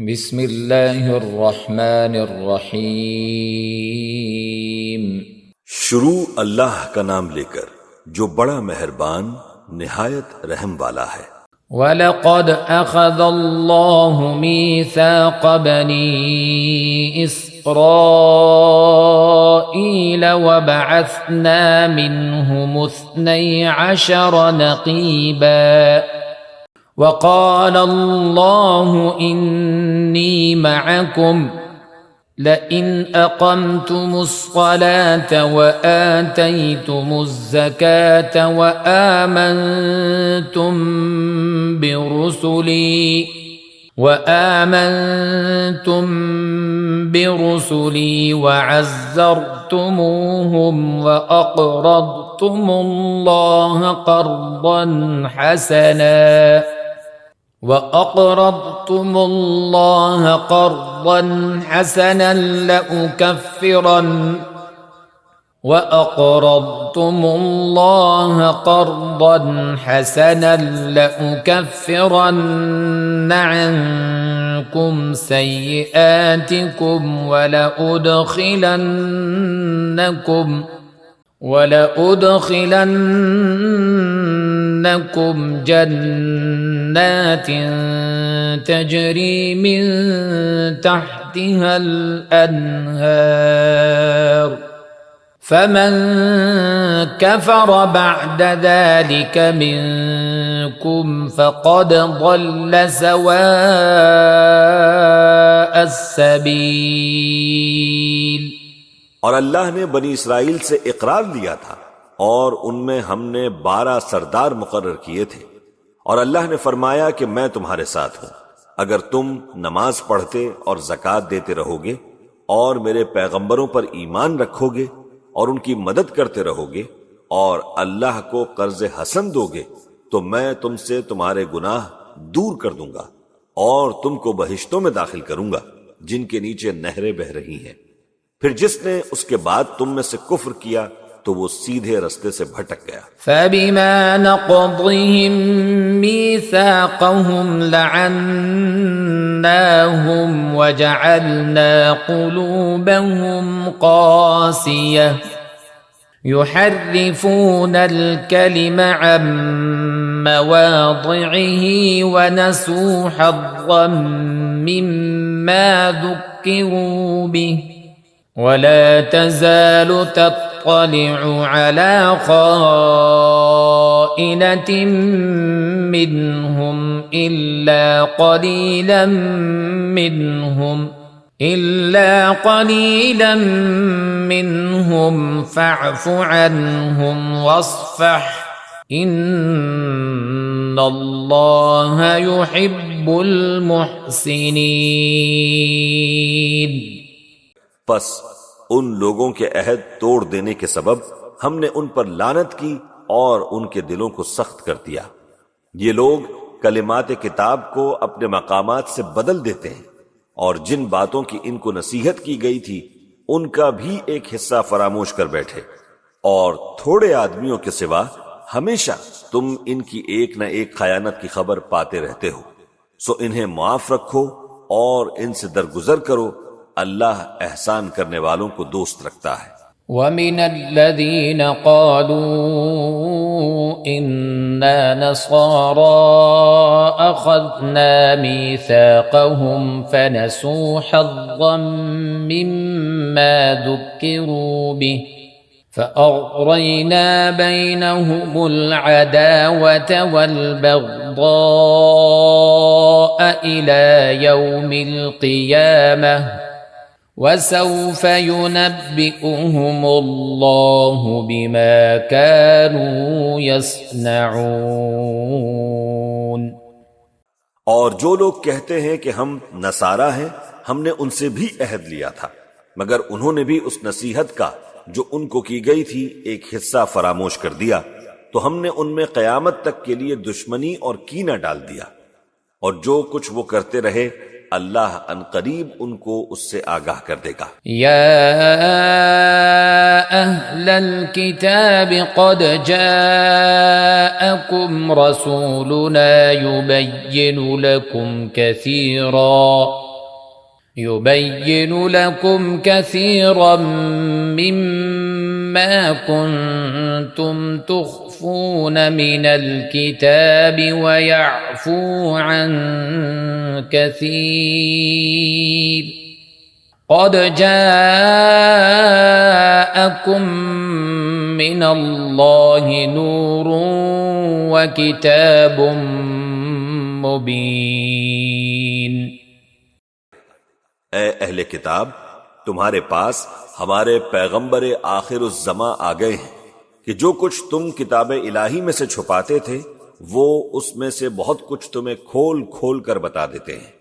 बिस्मिल्लाहिर्रहमानिर्रहीम। शुरू अल्लाह का नाम लेकर जो बड़ा मेहरबान निहायत रहम वाला है। वलक़द अख़ज़ल्लाहु मीसाक़ बनी इस्राईल वबअस्ना मिन्हुमुस्नई अशर नक़ीबा वक़ाल अल्लाहु इन्नी मअकुम लइन अक़मतुमुस्सलात व आतैतुमुज़्ज़कात व आमनतुम बिरुसुली व अज़्ज़रतुमूहुम व अक़रज़तुमुल्लाह क़र्ज़न हसना लअकफ्फिरन عنكم سيئاتكم ولأدخلنكم جنات تجري من تحتها الأنهار فمن كفر بعد ذلك منكم فقد ضل سواء السبيل। और अल्लाह ने बनी इसराइल से इकरार लिया था और उनमें हमने 12 सरदार मुकर्रर किए थे। और अल्लाह ने फरमाया कि मैं तुम्हारे साथ हूं अगर तुम नमाज पढ़ते और ज़कात देते रहोगे और मेरे पैगंबरों पर ईमान रखोगे और उनकी मदद करते रहोगे और अल्लाह को कर्ज हसन दोगे तो मैं तुमसे तुम्हारे गुनाह दूर कर दूंगा और तुमको बहिश्तों में दाखिल करूंगा जिनके नीचे नहरें बह रही हैं। फिर जिसने उसके बाद तुम में से कुफ्र किया तो वो सीधे रास्ते से भटक गया। फबिमा नक़दिहिम मीसाक़हुम लअन्नाहुम वजअलना क़ुलूबहुम क़ासियह युहर्रिफूना अल-कलिम अन मवादि'ihi वनसू हज़्ज़न मिम्मा ज़ुक्किरू बिहि वला तज़ालु तत्तलि'ु अला ख़ाइनतिन मिन्हुम इल्ला क़लीलन मिन्हुम फ़अफ़ु अन्हुम वस्फ़ह इन्नल्लाह युहिब्बुल मुहसिनीन। बस उन लोगों के अहद तोड़ देने के सबब हमने उन पर लानत की और उनके दिलों को सख्त कर दिया। ये लोग कलिमात किताब को अपने मकामात से बदल देते हैं और जिन बातों की इनको नसीहत की गई थी उनका भी एक हिस्सा फरामोश कर बैठे और थोड़े आदमियों के सिवा हमेशा तुम इनकी एक न एक खयानत की खबर पाते रहते हो। सो इन्हें माफ रखो और इनसे दरगुजर करो, अल्लाह एहसान करने वालों को दोस्त रखता है। वमिनल्लज़ीन क़ालू इन्ना नसारा अख़ज़ना मीसाक़हुम फ़नसू हज़्ज़न मिम्मा ज़ुक्किरू बिहि फ़अग़रयना बैनहुमुल अदावत वल-बग़्ज़ाअ इला यौमिल क़ियामह वसौफ युनब्बिउहुमुल्लाहु बिमा कानू यस्नऊन। और जो लोग कहते हैं कि हम नसारा हैं, हमने उनसे भी अहद लिया था मगर उन्होंने भी उस नसीहत का जो उनको की गई थी एक हिस्सा फरामोश कर दिया तो हमने उनमें क़यामत तक के लिए दुश्मनी और कीना डाल दिया। और जो कुछ वो करते रहे अल्लाह अनकरीब उनको उससे आगाह कर देगा। या अहलल किताब क़द जाअकुम रसूलुना युबय्यिनु लकुम कसीरा يبين لكم كثيرا مما كنتم تخفون من الكتاب ويعفو عن كثير قد جاءكم من الله نور وكتاب मुबीन। ए अहले किताब, तुम्हारे पास हमारे पैगंबर आखिरुज़्ज़मा आ गए हैं कि जो कुछ तुम किताब इलाही में से छुपाते थे वो उसमें से बहुत कुछ तुम्हें खोल खोल कर बता देते हैं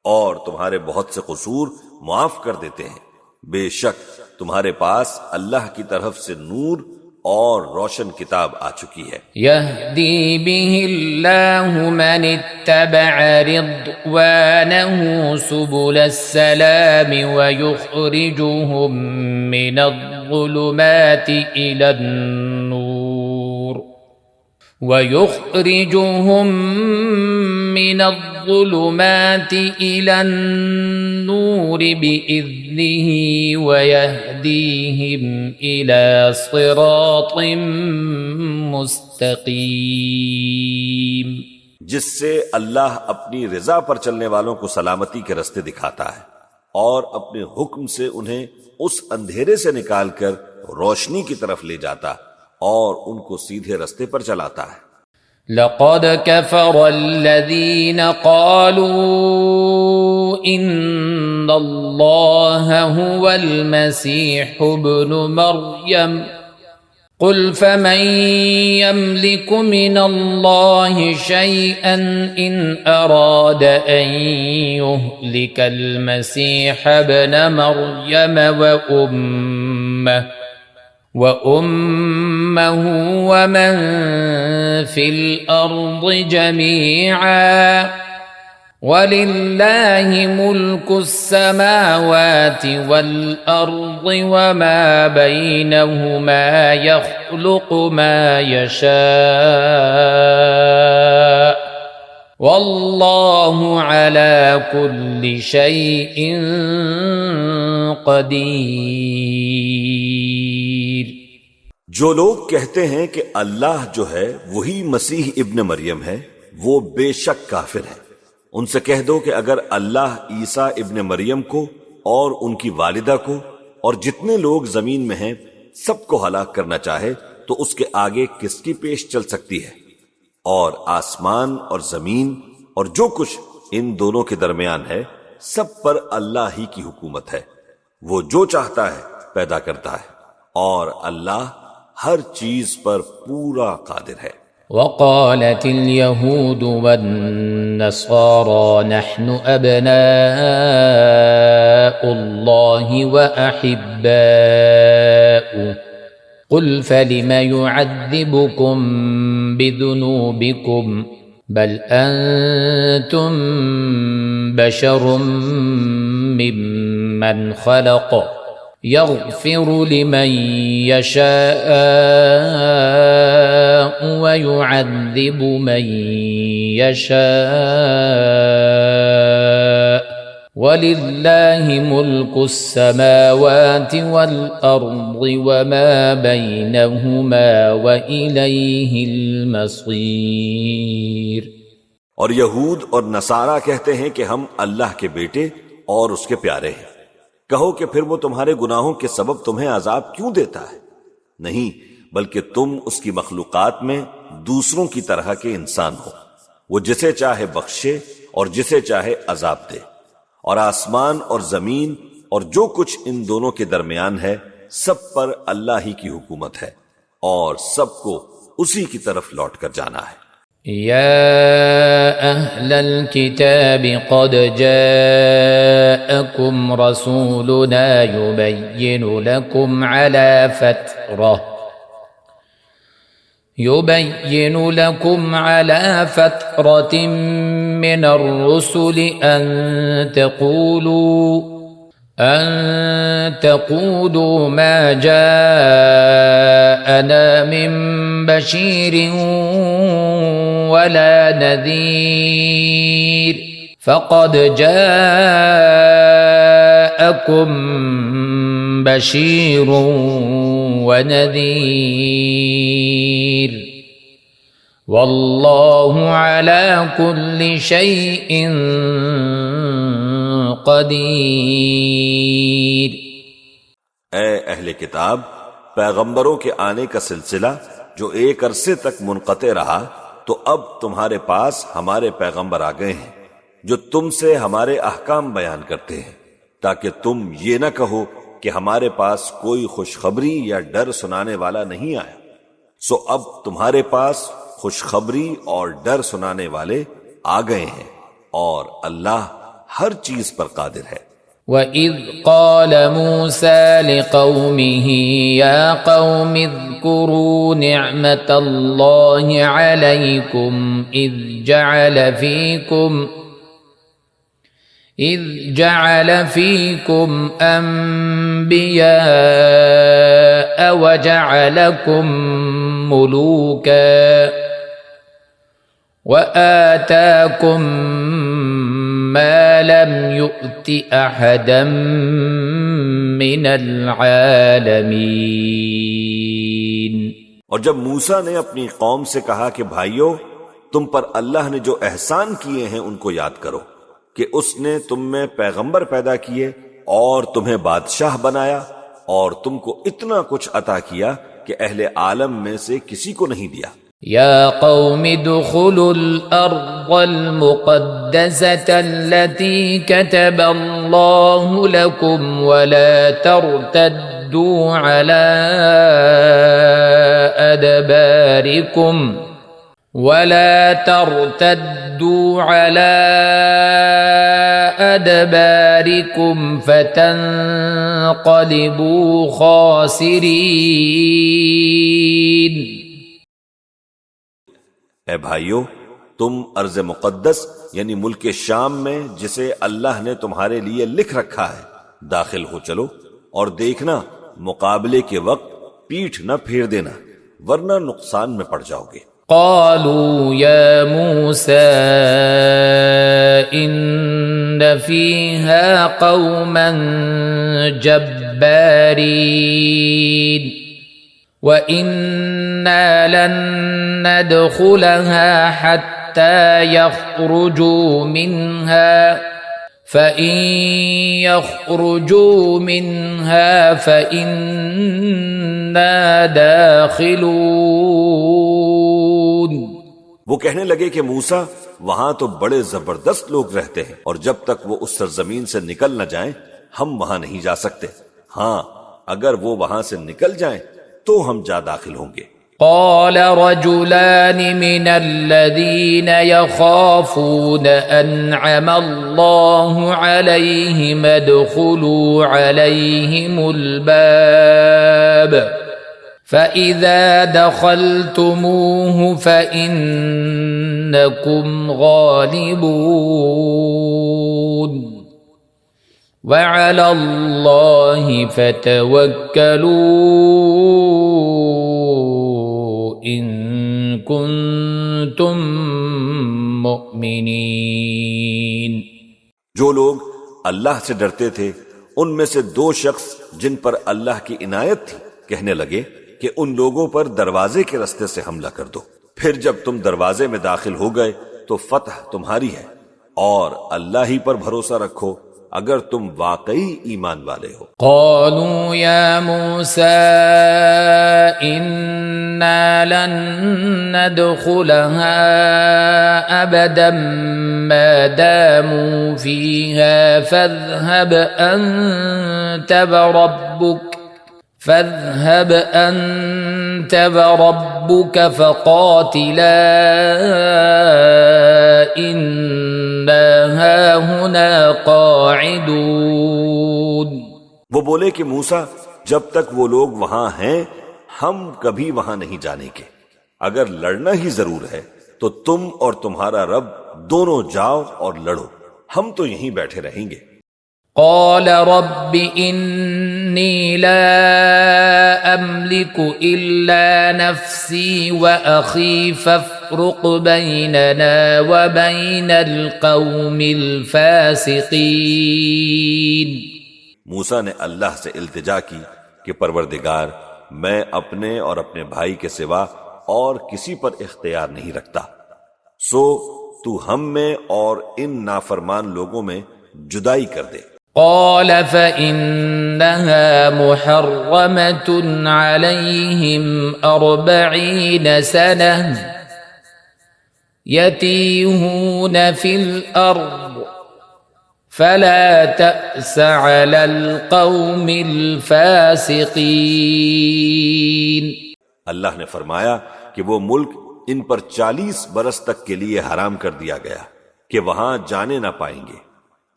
और तुम्हारे बहुत से कसूर मुआफ कर देते हैं। बेशक तुम्हारे पास अल्लाह की तरफ से नूर और रोशन किताब आ चुकी है। यहदी बिहिल्लाहु मन इत्तबअ रिद्वानहु सुबुलस्सलाम व युखरिजुहुम मिनज़्ज़ुलुमाति इलन्नूर ويخرجهم من الظلمات إلى النور بإذنه ويهديهم إلى صراط مستقيم। जिससे अल्लाह अपनी रजा पर चलने वालों को सलामती के रास्ते दिखाता है और अपने हुक्म से उन्हें उस अंधेरे से निकालकर रोशनी की तरफ ले जाता और उनको सीधे रास्ते पर चलाता है। लक़द कफ़रल्लज़ीन क़ालू इन्नल्लाह हुवल मसीहु इब्नु मर्यम क़ुल फमन यमलिकु मिनल्लाहि शैअन इन अराद अन युहलिकल मसीह इब्न मर्यम وأمه ومن في الأرض جميعا ولله ملك السماوات والأرض وما بينهما يخلق ما يشاء والله على كل شيء قدير। जो लोग कहते हैं कि अल्लाह जो है वही मसीह इब्न मरियम है, वो बेशक काफिर है। उनसे कह दो कि अगर अल्लाह ईसा इब्न मरियम को और उनकी वालिदा को और जितने लोग जमीन में हैं सबको हलाक करना चाहे तो उसके आगे किसकी पेश चल सकती है। और आसमान और जमीन और जो कुछ इन दोनों के दरमियान है सब पर अल्लाह ही की हुकूमत है। वो जो चाहता है पैदा करता है और अल्लाह हर चीज पर पूरा कादिर है। वक़ालतिल यहूदु वन्नसारा नहनु अब्नाउल्लाहि व अहिब्बाउहु क़ुल फलिम युअज़्ज़िबुकुम बिज़ुनूबिकुम बल अंतुम बशरुम मिम्मन खलक़ यग़फ़िरु लिमन यशाअ व युअज़्ज़िबु मन यशाअ वलिल्लाहि मुल्कुस समावाति वल अर्दि वमा बैनहुमा व इलैहिल मसीर। और यहूद और नसारा कहते हैं कि हम अल्लाह के बेटे और उसके प्यारे हैं। कहो कि फिर वो तुम्हारे गुनाहों के सबब तुम्हें अजाब क्यों देता है? नहीं, बल्कि तुम उसकी मखलूकात में दूसरों की तरह के इंसान हो। वो जिसे चाहे बख्शे और जिसे चाहे अजाब दे। और आसमान और जमीन और जो कुछ इन दोनों के दरमियान है सब पर अल्लाह ही की हुकूमत है और सबको उसी की तरफ लौट कर जाना है। या अहलल किताब क़द जाअकुम रसूलुना युबय्यिनु लकुम अला फ़त्रतिन मिनर रुसुलि अन तक़ूलू मा जाअना मिन बशीरिन वला नज़ीर फ़क़द जाअ جاءكم بشير ونذير والله على كل شيء قدير। ए अहले किताब, पैगंबरों के आने का सिलसिला जो एक अरसे तक मुनक़ते रहा, तो अब तुम्हारे पास हमारे पैगंबर आ गए हैं जो तुमसे हमारे अहकाम बयान करते हैं, ताकि तुम ये न कहो कि हमारे पास कोई खुशखबरी या डर सुनाने वाला नहीं आया। सो अब तुम्हारे पास खुशखबरी और डर सुनाने वाले आ गए हैं, और अल्लाह हर चीज पर कादिर है। وَإِذْ قَالَ مُوسَى لِقَوْمِهِ يَا قَوْمِ اذْكُرُوا نِعْمَةَ اللَّهِ عَلَيْكُمْ إِذْ جَعَلَ فِيكُمْ أَنْبِيَاءَ وَجَعَلَكُمْ مُلُوكًا وَآتَاكُمْ ما لم يؤت أحدا من العالمين। और जब मूसा ने अपनी कौम से कहा कि भाइयों, तुम पर अल्लाह ने जो एहसान किए हैं उनको याद करो, कि उसने तुम में पैगंबर पैदा किए और तुम्हें बादशाह बनाया और तुमको इतना कुछ अता किया कि अहले आलम में से किसी को नहीं दिया। या कौम दुखुलुल अर्दल मुक़द्दसतल्लती कतबल्लाहु लकुम वला तर्तद्दू अला अदबारिकुम फतन्क़लिबू ख़ासिरीन। ए भाइयों, तुम अर्ज़ मुक़द्दस यानी मुल्क शाम में, जिसे अल्लाह ने तुम्हारे लिए लिख रखा है, दाखिल हो चलो और देखना मुकाबले के वक्त पीठ न फेर देना, वरना नुकसान में पड़ जाओगे। क़ालू या मूसा इन्न फ़ीहा क़ौमन जब्बारीन व इन्ना लन नदखुलहा हत्ता यख़रुजू मिन्हा फ़इन यख़रुजू मिन्हा फ़इन्ना दाखिलून। वो कहने लगे कि मूसा, वहां तो बड़े जबरदस्त लोग रहते हैं, और जब तक वो उस सरजमीन से निकल न जाएं, हम वहां नहीं जा सकते। हाँ, अगर वो वहां से निकल जाएं तो हम जा दाखिल होंगे। क़ाल रजुलान मिनल्लज़ीन यख़ाफ़ून अनअम अल्लाहु अलैहिम उदख़ुलू अलैहिमुल बाब फ़इज़ा दख़लतुमूहु फ़इन्नकुम ग़ालिबून वअला अल्लाहि फ़तवक्कलू इन कुन्तुम मुमिनीन। जो लोग अल्लाह से डरते थे, उनमें से दो शख्स जिन पर अल्लाह की इनायत थी, कहने लगे कि उन लोगों पर दरवाजे के रास्ते से हमला कर दो। फिर जब तुम दरवाजे में दाखिल हो गए तो फतह तुम्हारी है, और अल्लाह ही पर भरोसा रखो अगर तुम वाकई ईमान वाले हो। क़ालू या मूसा इन्ना लन नदख़ुलहा अबदन मा दामू फ़ीहा फ़ज़हब أنت وربك فقاتلا إنا هاهنا قاعدون। वो बोले कि मूसा, जब तक वो लोग वहां हैं हम कभी वहां नहीं जाने के। अगर लड़ना ही जरूर है तो तुम और तुम्हारा रब दोनों जाओ और लड़ो, हम तो यहीं बैठे रहेंगे। قال رب إني لا أملك إلا نفسي وأخي فافرق بيننا وبين القوم الفاسقين। मूसा ने अल्लाह से इल्तिजा की कि परवरदिगार, मैं अपने और अपने भाई के सिवा और किसी पर इख्तियार नहीं रखता, सो तू हम में और इन नाफरमान लोगों में जुदाई कर दे। قال فإنها محرمة عليهم 40 سنة يتيهون في الأرض فلا تأس على القوم الفاسقين। अल्लाह ने फरमाया कि वो मुल्क इन पर 40 बरस तक के लिए हराम कर दिया गया कि वहां जाने ना पाएंगे।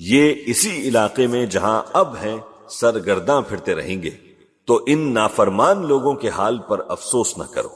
ये इसी इलाके में जहां अब हैं सरगर्दां फिरते रहेंगे, तो इन नाफरमान लोगों के हाल पर अफसोस न करो।